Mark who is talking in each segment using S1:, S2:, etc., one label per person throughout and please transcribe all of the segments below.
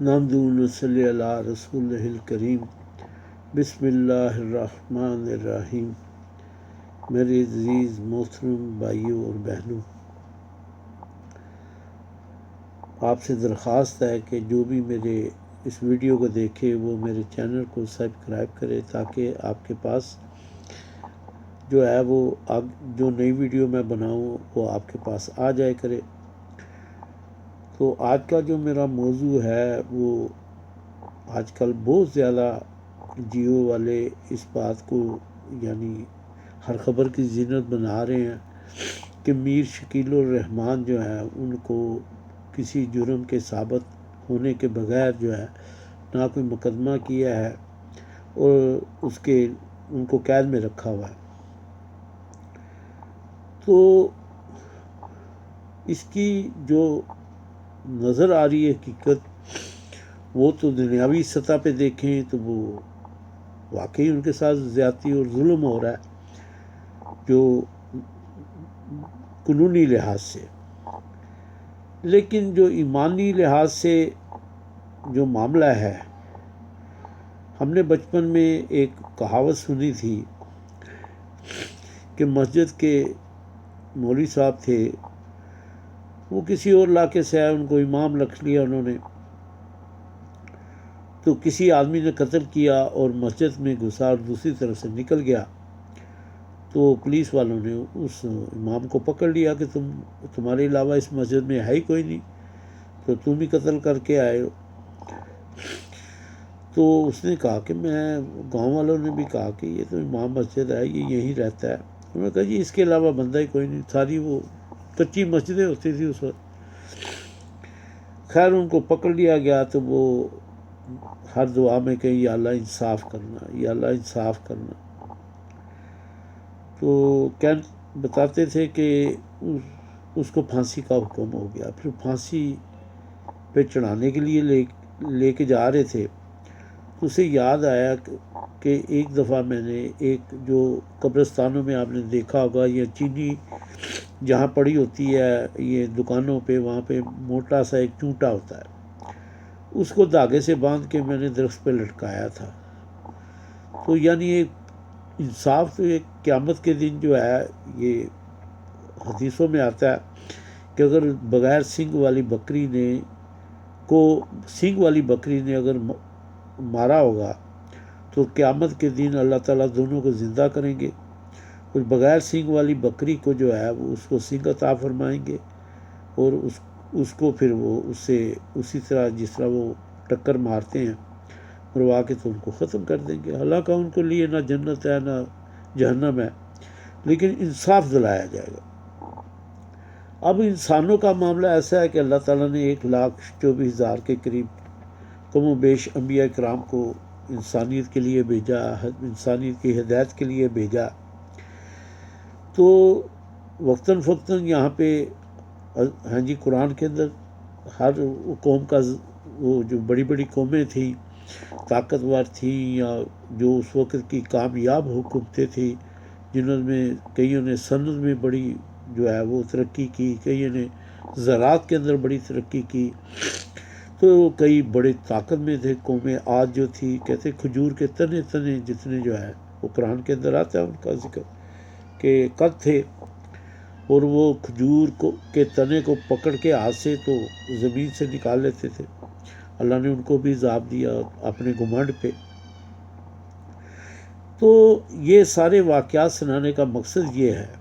S1: نحمدہ و نصلی علی رسولہ الکریم بسم اللہ الرحمن الرحیم۔ میرے عزیز محترم بھائیوں اور بہنوں، آپ سے درخواست ہے کہ جو بھی میرے اس ویڈیو کو دیکھے وہ میرے چینل کو سبسکرائب کرے تاکہ آپ کے پاس جو ہے وہ جو نئی ویڈیو میں بناؤں وہ آپ کے پاس آ جائے کرے۔ تو آج کا جو میرا موضوع ہے وہ آج کل بہت زیادہ جیو والے اس بات کو یعنی ہر خبر کی زینت بنا رہے ہیں کہ میر شکیل الرحمان جو ہے ان کو کسی جرم کے ثابت ہونے کے بغیر جو ہے نہ کوئی مقدمہ کیا ہے اور ان کو قید میں رکھا ہوا ہے۔ تو اس کی جو نظر آ رہی ہے حقیقت وہ تو دنیاوی سطح پہ دیکھیں تو وہ واقعی ان کے ساتھ زیادتی اور ظلم ہو رہا ہے جو قانونی لحاظ سے، لیکن جو ایمانی لحاظ سے جو معاملہ ہے، ہم نے بچپن میں ایک کہاوت سنی تھی کہ مسجد کے مولوی صاحب تھے، وہ کسی اور علاقے سے آئے، ان کو امام رکھ لیا انہوں نے، تو کسی آدمی نے قتل کیا اور مسجد میں گھسا اور دوسری طرف سے نکل گیا، تو پولیس والوں نے اس امام کو پکڑ لیا کہ تمہارے علاوہ اس مسجد میں ہے ہی کوئی نہیں، تو تم ہی قتل کر کے آئے ہو۔ تو اس نے کہا کہ گاؤں والوں نے بھی کہا کہ یہ تو امام مسجد ہے، یہ یہیں رہتا ہے۔ انہوں نے کہا جی اس کے علاوہ بندہ ہی کوئی نہیں، ساری وہ کچی مسجدیں ہوتی تھی اس وقت۔ خیر ان کو پکڑ لیا گیا تو وہ ہر دعا میں کہ یا اللہ انصاف کرنا، یا اللہ انصاف کرنا۔ تو بتاتے تھے کہ اس کو پھانسی کا حکم ہو گیا، پھر پھانسی پہ چڑھانے کے لیے لے کے جا رہے تھے، تو اسے یاد آیا کہ ایک دفعہ میں نے ایک جو قبرستانوں میں آپ نے دیکھا ہوگا یہ چینی جہاں پڑی ہوتی ہے یہ دکانوں پہ، وہاں پہ موٹا سا ایک چونٹا ہوتا ہے، اس کو دھاگے سے باندھ کے میں نے درخت پہ لٹکایا تھا۔ تو یعنی ایک انصاف تو ایک قیامت کے دن جو ہے یہ حدیثوں میں آتا ہے کہ اگر بغیر سینگ والی بکری نے اگر مارا ہوگا تو قیامت کے دن اللہ تعالیٰ دونوں کو زندہ کریں گے، اور بغیر سینگ والی بکری کو جو ہے وہ اس کو سینگ عطا فرمائیں گے، اور اس کو پھر وہ اسی طرح جس طرح وہ ٹکر مارتے ہیں مروا کے تو ان کو ختم کر دیں گے۔ حالانکہ ان کے لیے نہ جنت ہے نہ جہنم ہے، لیکن انصاف دلایا جائے گا۔ اب انسانوں کا معاملہ ایسا ہے کہ اللہ تعالیٰ نے 1,24,000 کے قریب کم و بیش انبیاء کرام کو انسانیت کے لیے بھیجا، انسانیت کی ہدایت کے لیے بھیجا۔ تو وقتاً فوقتاً یہاں پہ ہاں جی قرآن کے اندر ہر قوم کا وہ جو بڑی بڑی قومیں تھیں، طاقتور تھیں، یا جو اس وقت کی کامیاب حکومتیں تھیں، جنہوں میں کئیوں نے صنعت میں بڑی جو ہے وہ ترقی کی، کئیوں نے زراعت کے اندر بڑی ترقی کی، تو کئی بڑے طاقت میں تھے قومیں۔ آج جو تھی کہتے کھجور کے تنے جتنے جو ہے وہ قرآن کے اندر آتا ہے ان کا ذکر کہ قد تھے، اور وہ کھجور کے تنے کو پکڑ کے ہاتھ سے تو زمین سے نکال لیتے تھے۔ اللہ نے ان کو بھی عذاب دیا اپنے گھمنڈ پہ۔ تو یہ سارے واقعات سنانے کا مقصد یہ ہے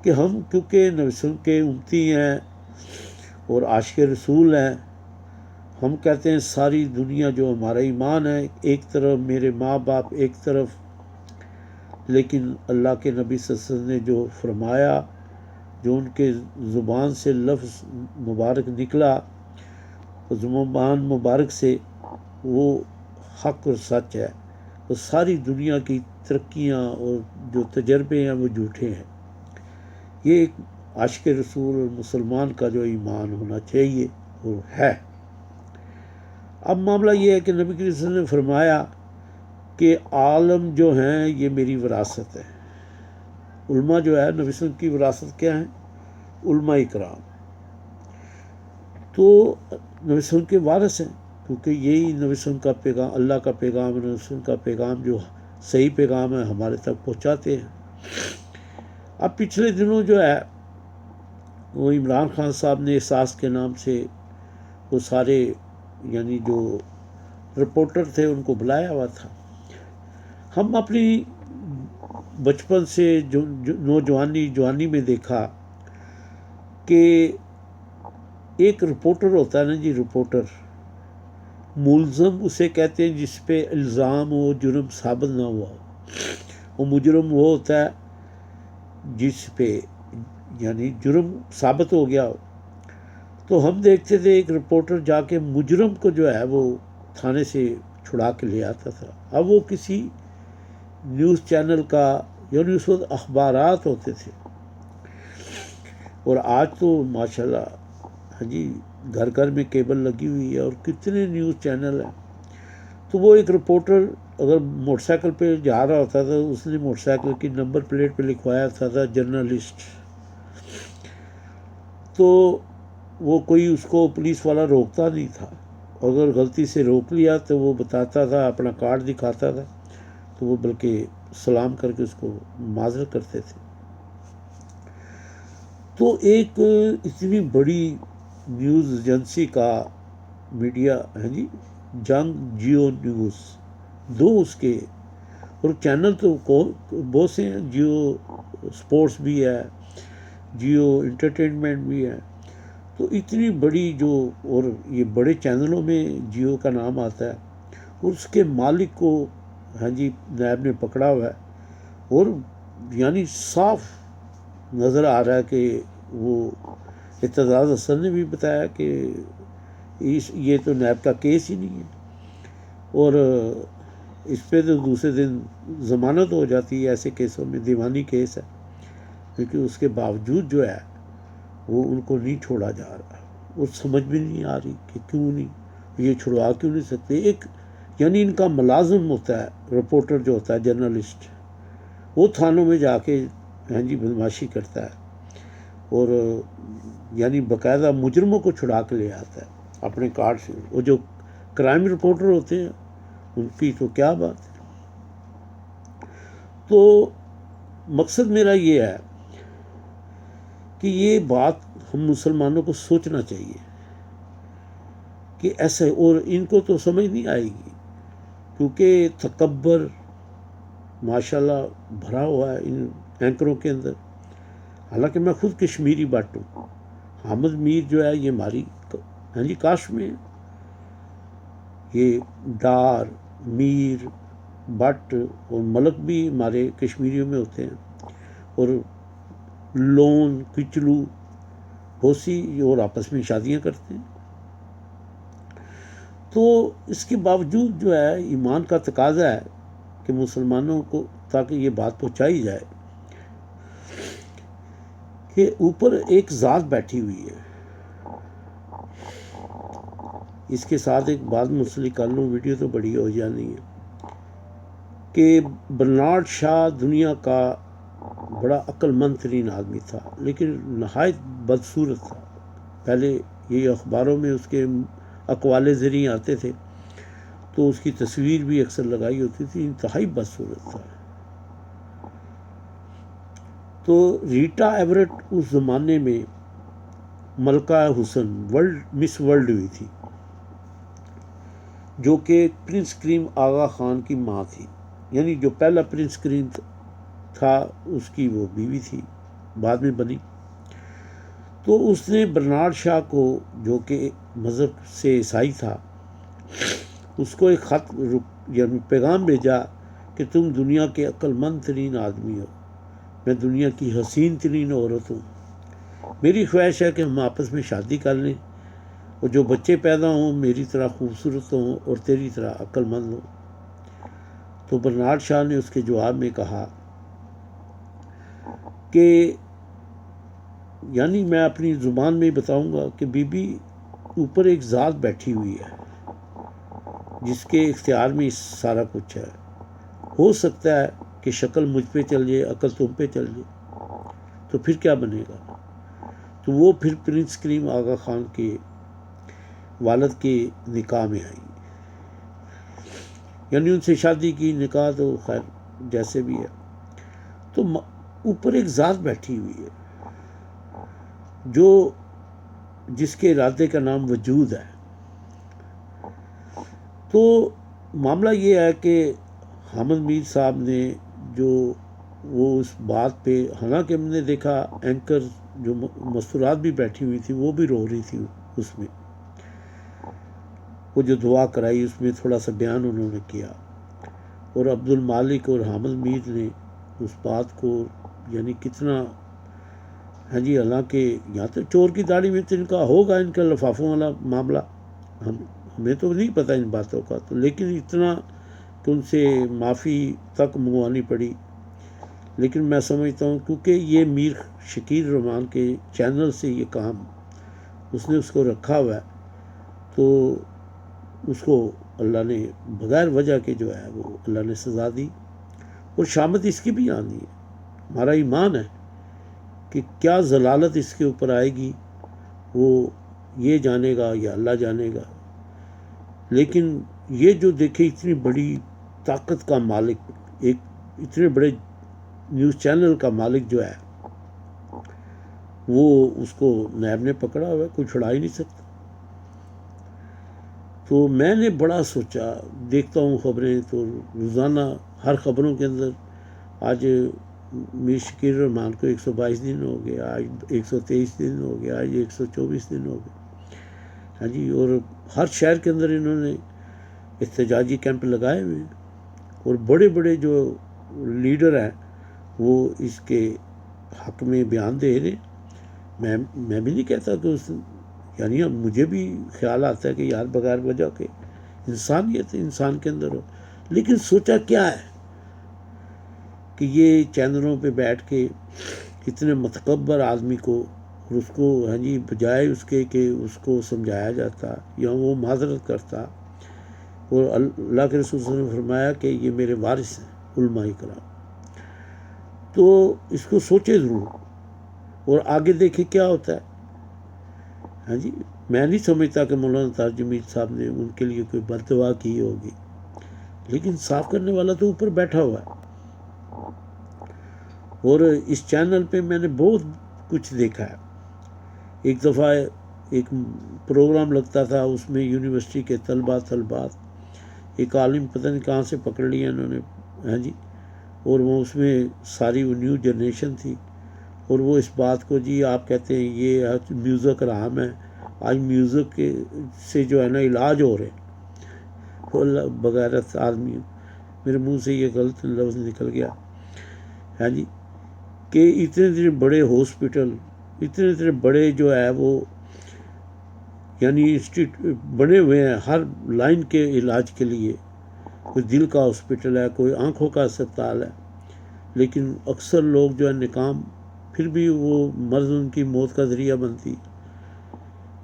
S1: کہ ہم کیونکہ نبی صلی اللہ علیہ وسلم کے امتی ہیں اور عاشق رسول ہیں، ہم کہتے ہیں ساری دنیا جو ہمارا ایمان ہے، ایک طرف میرے ماں باپ ایک طرف، لیکن اللہ کے نبی صلی اللہ علیہ وسلم نے جو فرمایا، جو ان کے زبان سے لفظ مبارک نکلا، زبان مبارک سے وہ حق اور سچ ہے، اور ساری دنیا کی ترقیاں اور جو تجربے ہیں وہ جھوٹے ہیں۔ یہ ایک عاشق رسول اور مسلمان کا جو ایمان ہونا چاہیے وہ ہے۔ اب معاملہ یہ ہے کہ نبی کریم صلی اللہ علیہ وسلم نے فرمایا کہ عالم جو ہیں یہ میری وراثت ہے۔ علماء جو ہے نبی صلی اللہ علیہ وسلم کی وراثت کیا ہے؟ علماء کرام۔ تو نبی وسلم کے وارث ہیں، کیونکہ یہی نبی وسلم کا پیغام، اللہ کا پیغام، نبی وسلم کا پیغام جو صحیح پیغام ہے ہمارے تک پہنچاتے ہیں۔ اب پچھلے دنوں جو ہے وہ عمران خان صاحب نے احساس کے نام سے وہ سارے یعنی جو رپورٹر تھے ان کو بلایا ہوا تھا۔ ہم اپنی بچپن سے جو جوانی میں دیکھا کہ ایک رپورٹر ہوتا ہے نا جی، رپورٹر ملزم اسے کہتے ہیں جس پہ الزام ہو، جرم ثابت نہ ہوا ہو۔ وہ مجرم وہ ہوتا ہے جس پہ یعنی جرم ثابت ہو گیا ہو۔ تو ہم دیکھتے تھے ایک رپورٹر جا کے مجرم کو جو ہے وہ تھانے سے چھڑا کے لے آتا تھا۔ اب وہ کسی نیوز چینل کا، یعنی اس وقت اخبارات ہوتے تھے، اور آج تو ماشاءاللہ ہاں جی گھر گھر میں کیبل لگی ہوئی ہے اور کتنے نیوز چینل ہیں۔ تو وہ ایک رپورٹر اگر موٹر سائیکل پہ جا رہا ہوتا تھا، اس نے موٹر سائیکل کی نمبر پلیٹ پہ لکھوایا تھا جرنلسٹ، تو وہ کوئی اس کو پولیس والا روکتا نہیں تھا، اگر غلطی سے روک لیا تو وہ بتاتا تھا، اپنا کارڈ دکھاتا تھا، تو وہ بلکہ سلام کر کے اس کو معذرت کرتے تھے۔ تو ایک اتنی بڑی نیوز ایجنسی کا میڈیا ہے جی، جنگ جیو نیوز، دو اس کے، اور چینل تو بہت سے ہیں، جیو سپورٹس بھی ہے، جیو انٹرٹینمنٹ بھی ہے، تو اتنی بڑی جو، اور یہ بڑے چینلوں میں جیو کا نام آتا ہے، اور اس کے مالک کو ہاں جی نیب نے پکڑا ہوا ہے، اور یعنی صاف نظر آ رہا ہے کہ وہ اعتزاز حسن نے بھی بتایا کہ یہ تو نیب کا کیس ہی نہیں ہے، اور اس پہ تو دوسرے دن ضمانت ہو جاتی ہے، ایسے کیسوں میں دیوانی کیس ہے، لیکن اس کے باوجود جو ہے وہ ان کو نہیں چھوڑا جا رہا۔ وہ سمجھ بھی نہیں آ رہی کہ کیوں نہیں، یہ چھڑوا کیوں نہیں سکتے۔ ایک یعنی ان کا ملازم ہوتا ہے رپورٹر جو ہوتا ہے جرنلسٹ، وہ تھانوں میں جا کے ہاں جی بدماشی کرتا ہے، اور یعنی باقاعدہ مجرموں کو چھڑا کے لے آتا ہے اپنے کارڈ سے۔ وہ جو کرائم رپورٹر ہوتے ہیں ان کی تو کیا بات ہے۔ تو مقصد میرا یہ ہے کہ یہ بات ہم مسلمانوں کو سوچنا چاہیے کہ ایسے، اور ان کو تو سمجھ نہیں آئے گی کیونکہ تکبر ماشاءاللہ بھرا ہوا ہے ان اینکروں کے اندر۔ حالانکہ میں خود کشمیری بٹ ہوں، حامد میر جو ہے یہ ہماری ہاں جی کاسٹ میں ہے، یہ ڈار، میر، بٹ اور ملک بھی ہمارے کشمیریوں میں ہوتے ہیں، اور لون، کچلو، بہت سی اور آپس میں شادیاں کرتے ہیں۔ تو اس کے باوجود جو ہے ایمان کا تقاضا ہے کہ مسلمانوں کو تاکہ یہ بات پہنچائی جائے کہ اوپر ایک ذات بیٹھی ہوئی ہے۔ اس کے ساتھ ایک بات منسلک کر لوں، ویڈیو تو بڑی ہو جانی ہے، کہ برنارڈ شاہ دنیا کا بڑا عقل مند ترین آدمی تھا، لیکن نہایت بدصورت تھا۔ پہلے یہ اخباروں میں اس کے اقوال زریں آتے تھے تو اس کی تصویر بھی اکثر لگائی ہوتی تھی، انتہائی بدصورت تھا۔ تو ریٹا ایورٹ اس زمانے میں ملکہ حسن مس ورلڈ ہوئی تھی، جو کہ پرنس کریم آغا خان کی ماں تھی، یعنی جو پہلا پرنس کریم تھا اس کی وہ بیوی تھی، بعد میں بنی۔ تو اس نے برنارڈ شاہ کو، جو کہ مذہب سے عیسائی تھا، اس کو ایک خط یعنی پیغام بھیجا کہ تم دنیا کے عقل مند ترین آدمی ہو، میں دنیا کی حسین ترین عورت ہوں، میری خواہش ہے کہ ہم آپس میں شادی کر لیں اور جو بچے پیدا ہوں میری طرح خوبصورت ہوں اور تیری طرح عقل مند ہوں۔ تو برنارڈ شاہ نے اس کے جواب میں کہا کہ یعنی میں اپنی زبان میں بتاؤں گا کہ بی بی اوپر ایک ذات بیٹھی ہوئی ہے جس کے اختیار میں سارا کچھ ہے، ہو سکتا ہے کہ شکل مجھ پہ چل جائے، عقل تم پہ چل جائے، تو پھر کیا بنے گا؟ تو وہ پھر پرنس کریم آغا خان کے والد کے نکاح میں آئی، یعنی ان سے شادی کی، نکاح تو خیر جیسے بھی ہے، تو اوپر ایک ذات بیٹھی ہوئی ہے جو جس کے ارادے کا نام وجود ہے۔ تو معاملہ یہ ہے کہ حامد میر صاحب نے جو وہ اس بات پہ، حالانکہ ہم نے دیکھا اینکر جو مستورات بھی بیٹھی ہوئی تھی وہ بھی رو رہی تھی، اس میں وہ جو دعا کرائی اس میں تھوڑا سا بیان انہوں نے کیا، اور عبد المالک اور حامد میر نے اس بات کو یعنی کتنا، ہاں جی، حالانکہ یہاں تو چور کی داڑھی میں تو ان کا ہوگا، ان کا لفافوں والا معاملہ، ہمیں تو نہیں پتہ ان باتوں کا، تو لیکن اتنا کہ ان سے معافی تک منگوانی پڑی۔ لیکن میں سمجھتا ہوں کیونکہ یہ میر شکیل رحمان کے چینل سے یہ کام اس نے اس کو رکھا ہوا ہے، تو اس کو اللہ نے بغیر وجہ کے جو ہے وہ اللہ نے سزا دی، اور شامت اس کی بھی آنی ہے۔ ہمارا ایمان ہے کہ کیا ضلالت اس کے اوپر آئے گی وہ یہ جانے گا یا اللہ جانے گا، لیکن یہ جو دیکھے اتنی بڑی طاقت کا مالک، ایک اتنے بڑے نیوز چینل کا مالک جو ہے وہ اس کو نیب نے پکڑا ہوا ہے، کوئی چھڑا ہی نہیں سکتا۔ تو میں نے بڑا سوچا، دیکھتا ہوں خبریں تو روزانہ ہر خبروں کے اندر آج میر شکیل رحمان کو 122 دن ہو گئے، آج 123 دن ہو گیا، آج 124 دن ہو گئے، ہاں جی، اور ہر شہر کے اندر انہوں نے احتجاجی کیمپ لگائے ہوئے ہیں، اور بڑے بڑے جو لیڈر ہیں وہ اس کے حق میں بیان دے رہے ہیں۔ میں بھی نہیں کہتا کہ یعنی مجھے بھی خیال آتا ہے کہ یار بغیر وجہ کے انسانیت انسان کے اندر ہو، لیکن سوچا کیا ہے کہ یہ چینلوں پہ بیٹھ کے اتنے متکبر آدمی کو، اور اس کو ہاں جی بجائے اس کے کہ اس کو سمجھایا جاتا یا وہ معذرت کرتا، اور اللہ کے رسول صلی اللہ علیہ وسلم نے فرمایا کہ یہ میرے وارث ہیں علماء کرام، تو اس کو سوچے ضرور اور آگے دیکھے کیا ہوتا ہے۔ ہاں جی، میں نہیں سمجھتا کہ مولانا طاہر جمیل صاحب نے ان کے لیے کوئی بد دعا کی ہوگی، لیکن صاف کرنے والا تو اوپر بیٹھا ہوا ہے۔ اور اس چینل پہ میں نے بہت کچھ دیکھا ہے۔ ایک دفعہ ایک پروگرام لگتا تھا، اس میں یونیورسٹی کے طلبات، ایک عالم پتہ نہیں کہاں سے پکڑ لیا انہوں نے، ہاں جی، اور وہ اس میں ساری وہ نیو جنریشن تھی، اور وہ اس بات کو، جی آپ کہتے ہیں یہ میوزک حرام ہے، آج میوزک سے جو ہے نا علاج ہو رہے ہیں، بغیرت آدمی، میرے منہ سے یہ غلط لفظ نکل گیا، ہاں جی، کہ اتنے بڑے ہاسپٹل، اتنے بڑے جو ہے وہ یعنی انسٹیٹیوٹ بنے ہوئے ہیں ہر لائن کے علاج کے لیے، کوئی دل کا ہاسپٹل ہے، کوئی آنکھوں کا اسپتال ہے، لیکن اکثر لوگ جو ہے ناکام، پھر بھی وہ مرض ان کی موت کا ذریعہ بنتی۔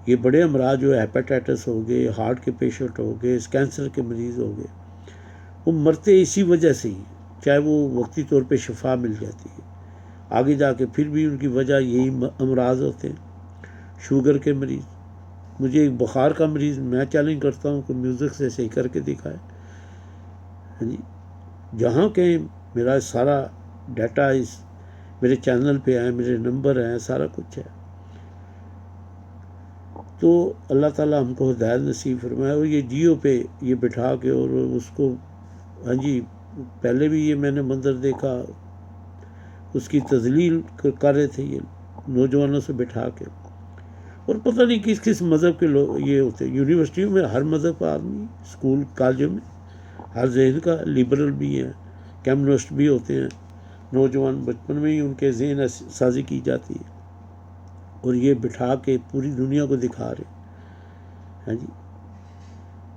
S1: یہ بڑے امراض جو ہیپاٹائٹس ہو گئے، ہارٹ کے پیشنٹ ہو گئے، کینسر کے مریض ہو گئے، وہ مرتے اسی وجہ سے ہی، چاہے وہ وقتی طور پہ شفا مل جاتی ہے، آگے جا کے پھر بھی ان کی وجہ یہی امراض ہوتے ہیں۔ شوگر کے مریض، مجھے ایک بخار کا مریض، میں چیلنج کرتا ہوں کہ میوزک سے صحیح کر کے دکھائے، ہاں جی، جہاں کہیں میرا سارا ڈیٹا اس میرے چینل پہ ہے، میرے نمبر ہیں، سارا کچھ ہے۔ تو اللہ تعالیٰ ہم کو ہدایت نصیب فرمائے، اور یہ جیو پہ یہ بٹھا کے اور اس کو، ہاں جی، پہلے بھی یہ میں نے منظر دیکھا، اس کی تذلیل کر رہے تھے یہ نوجوانوں سے بٹھا کے، اور پتہ نہیں کس کس مذہب کے لوگ یہ ہوتے ہیں۔ یونیورسٹیوں میں ہر مذہب کا آدمی، اسکول کالجوں میں ہر ذہن کا، لبرل بھی ہیں، کمیونسٹ بھی ہوتے ہیں، نوجوان بچپن میں ہی ان کے ذہن سازی کی جاتی ہے، اور یہ بٹھا کے پوری دنیا کو دکھا رہے ہیں، جی،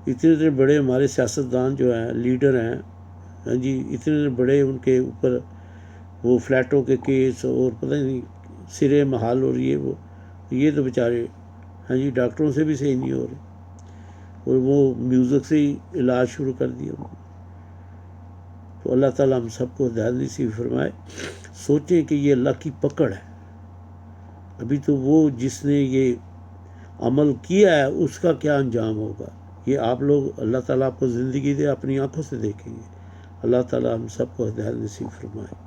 S1: اتنے بڑے ہمارے سیاستدان جو ہیں، لیڈر ہیں، ہاں جی، اتنے بڑے ان کے اوپر وہ فلیٹوں کے کیس اور پتہ نہیں سرے محال، اور یہ تو بیچارے، ہاں جی، ڈاکٹروں سے بھی صحیح نہیں ہو رہے، اور وہ میوزک سے ہی علاج شروع کر دیا انہوں نے۔ تو اللہ تعالیٰ ہم سب کو ہدایت نصیب فرمائے۔ سوچیں کہ یہ اللہ کی پکڑ ہے، ابھی تو وہ جس نے یہ عمل کیا ہے اس کا کیا انجام ہوگا، یہ آپ لوگ، اللہ تعالیٰ آپ کو زندگی دے، اپنی آنکھوں سے دیکھیں گے۔ اللہ تعالیٰ ہم سب کو ہدایت نصیب فرمائے۔